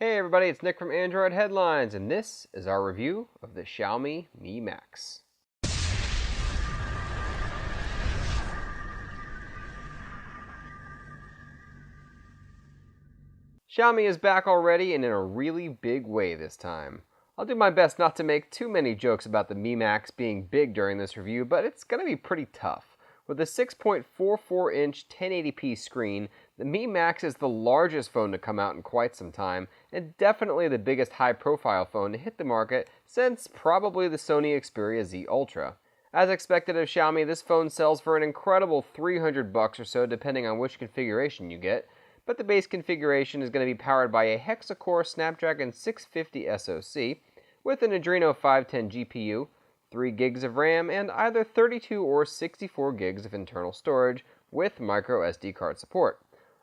Hey everybody, it's Nick from Android Headlines, and this is our review of the Xiaomi Mi Max. Xiaomi is back already and in a really big way this time. I'll do my best not to make too many jokes about the Mi Max being big during this review, but it's going to be pretty tough. With a 6.44-inch 1080p screen, the Mi Max is the largest phone to come out in quite some time, and definitely the biggest high-profile phone to hit the market since probably the Sony Xperia Z Ultra. As expected of Xiaomi, this phone sells for an incredible $300 or so depending on which configuration you get, but the base configuration is going to be powered by a hexa-core Snapdragon 650 SoC with an Adreno 510 GPU, 3 gigs of RAM, and either 32 or 64 gigs of internal storage with micro SD card support.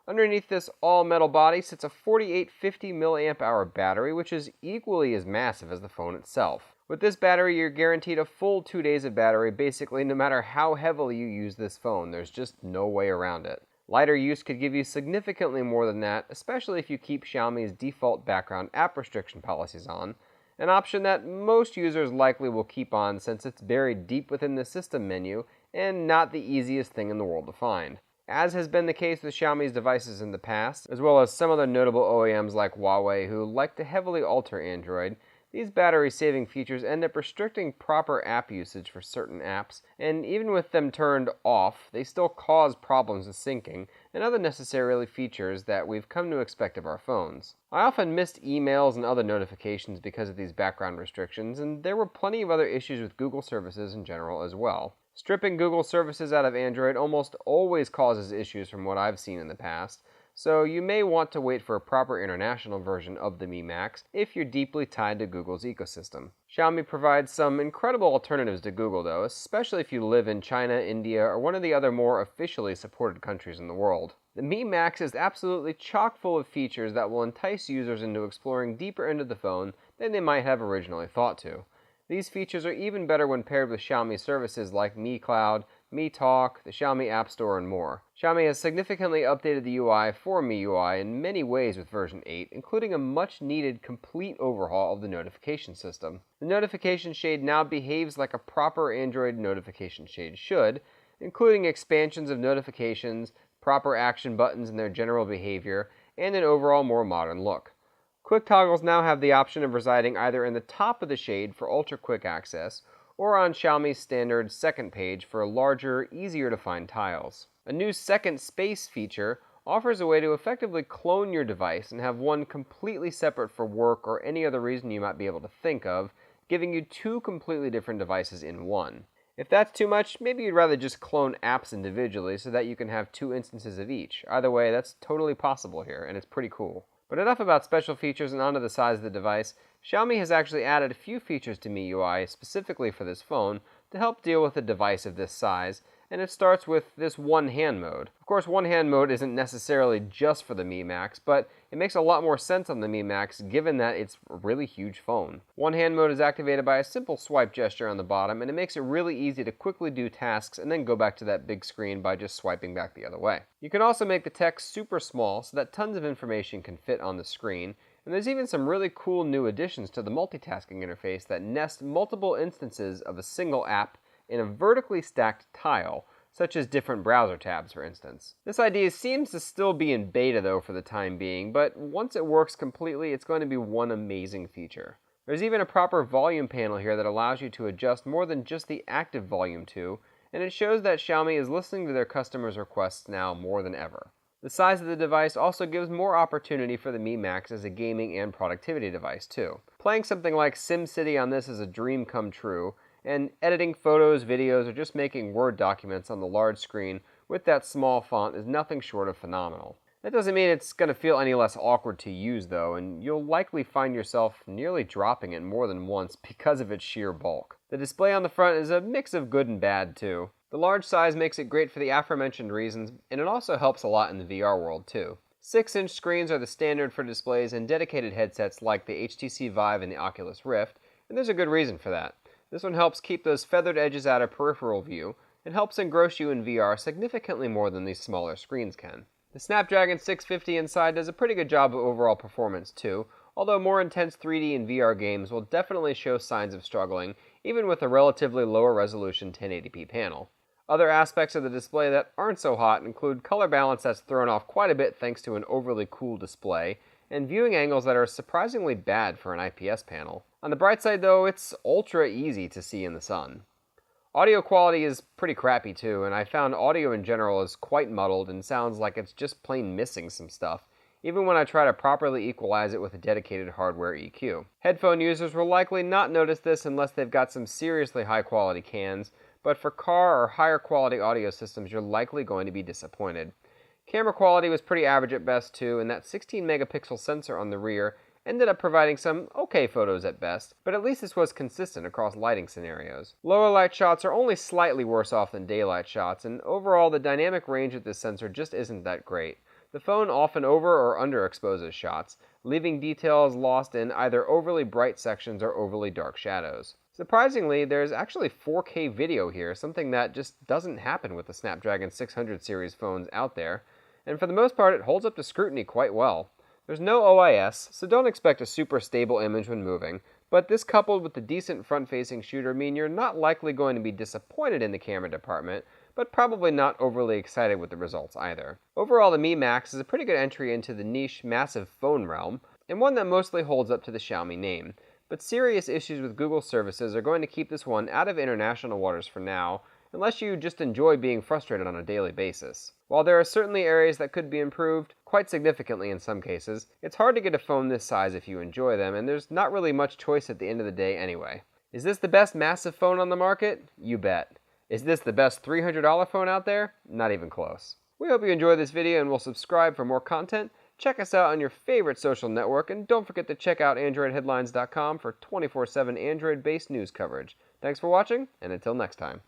Underneath this all-metal body sits a 4850 mAh battery, which is equally as massive as the phone itself. With this battery, you're guaranteed a full 2 days of battery basically no matter how heavily you use this phone. There's just no way around it. Lighter use could give you significantly more than that, especially if you keep Xiaomi's default background app restriction policies on, an option that most users likely will keep on since it's buried deep within the system menu and not the easiest thing in the world to find. As has been the case with Xiaomi's devices in the past, as well as some other notable OEMs like Huawei who like to heavily alter Android, these battery-saving features end up restricting proper app usage for certain apps, and even with them turned off, they still cause problems with syncing and other necessary features that we've come to expect of our phones. I often missed emails and other notifications because of these background restrictions, and there were plenty of other issues with Google services in general as well. Stripping Google services out of Android almost always causes issues from what I've seen in the past, so you may want to wait for a proper international version of the Mi Max if you're deeply tied to Google's ecosystem. Xiaomi provides some incredible alternatives to Google though, especially if you live in China, India, or one of the other more officially supported countries in the world. The Mi Max is absolutely chock full of features that will entice users into exploring deeper into the phone than they might have originally thought to. These features are even better when paired with Xiaomi services like Mi Cloud, Mi Talk, the Xiaomi App Store, and more. Xiaomi has significantly updated the UI for MIUI in many ways with version 8, including a much-needed complete overhaul of the notification system. The notification shade now behaves like a proper Android notification shade should, including expansions of notifications, proper action buttons and their general behavior, and an overall more modern look. Quick toggles now have the option of residing either in the top of the shade for ultra-quick access, or on Xiaomi's standard second page for larger, easier to find tiles. A new second space feature offers a way to effectively clone your device and have one completely separate for work or any other reason you might be able to think of, giving you two completely different devices in one. If that's too much, maybe you'd rather just clone apps individually so that you can have two instances of each. Either way, that's totally possible here, and it's pretty cool. But enough about special features and onto the size of the device. Xiaomi has actually added a few features to MIUI specifically for this phone to help deal with a device of this size, and it starts with this one-hand mode. Of course, one-hand mode isn't necessarily just for the Mi Max, but it makes a lot more sense on the Mi Max given that it's a really huge phone. One-hand mode is activated by a simple swipe gesture on the bottom, and it makes it really easy to quickly do tasks and then go back to that big screen by just swiping back the other way. You can also make the text super small so that tons of information can fit on the screen, and there's even some really cool new additions to the multitasking interface that nest multiple instances of a single app in a vertically stacked tile, such as different browser tabs, for instance. This idea seems to still be in beta, though, for the time being, but once it works completely, it's going to be one amazing feature. There's even a proper volume panel here that allows you to adjust more than just the active volume to, and it shows that Xiaomi is listening to their customers' requests now more than ever. The size of the device also gives more opportunity for the Mi Max as a gaming and productivity device, too. Playing something like SimCity on this is a dream come true, and editing photos, videos, or just making Word documents on the large screen with that small font is nothing short of phenomenal. That doesn't mean it's going to feel any less awkward to use though, and you'll likely find yourself nearly dropping it more than once because of its sheer bulk. The display on the front is a mix of good and bad too. The large size makes it great for the aforementioned reasons, and it also helps a lot in the VR world too. 6-inch screens are the standard for displays in dedicated headsets like the HTC Vive and the Oculus Rift, and there's a good reason for that. This one helps keep those feathered edges out of peripheral view and helps engross you in VR significantly more than these smaller screens can. The Snapdragon 650 inside does a pretty good job of overall performance too, although more intense 3D and VR games will definitely show signs of struggling, even with a relatively lower resolution 1080p panel. Other aspects of the display that aren't so hot include color balance that's thrown off quite a bit thanks to an overly cool display, and viewing angles that are surprisingly bad for an IPS panel. On the bright side though, it's ultra easy to see in the sun. Audio quality is pretty crappy too, and I found audio in general is quite muddled and sounds like it's just plain missing some stuff, even when I try to properly equalize it with a dedicated hardware EQ. Headphone users will likely not notice this unless they've got some seriously high quality cans, but for car or higher quality audio systems you're likely going to be disappointed. Camera quality was pretty average at best too, and that 16 megapixel sensor on the rear ended up providing some okay photos at best, but at least this was consistent across lighting scenarios. Lower light shots are only slightly worse off than daylight shots, and overall the dynamic range of this sensor just isn't that great. The phone often over or underexposes shots, leaving details lost in either overly bright sections or overly dark shadows. Surprisingly, there's actually 4K video here, something that just doesn't happen with the Snapdragon 600 series phones out there, and for the most part it holds up to scrutiny quite well. There's no OIS, so don't expect a super stable image when moving, but this coupled with the decent front-facing shooter mean you're not likely going to be disappointed in the camera department, but probably not overly excited with the results either. Overall, the Mi Max is a pretty good entry into the niche, massive phone realm, and one that mostly holds up to the Xiaomi name, but serious issues with Google services are going to keep this one out of international waters for now, unless you just enjoy being frustrated on a daily basis. While there are certainly areas that could be improved, quite significantly in some cases, it's hard to get a phone this size if you enjoy them, and there's not really much choice at the end of the day anyway. Is this the best massive phone on the market? You bet. Is this the best $300 phone out there? Not even close. We hope you enjoyed this video and will subscribe for more content. Check us out on your favorite social network, and don't forget to check out AndroidHeadlines.com for 24/7 Android-based news coverage. Thanks for watching, and until next time.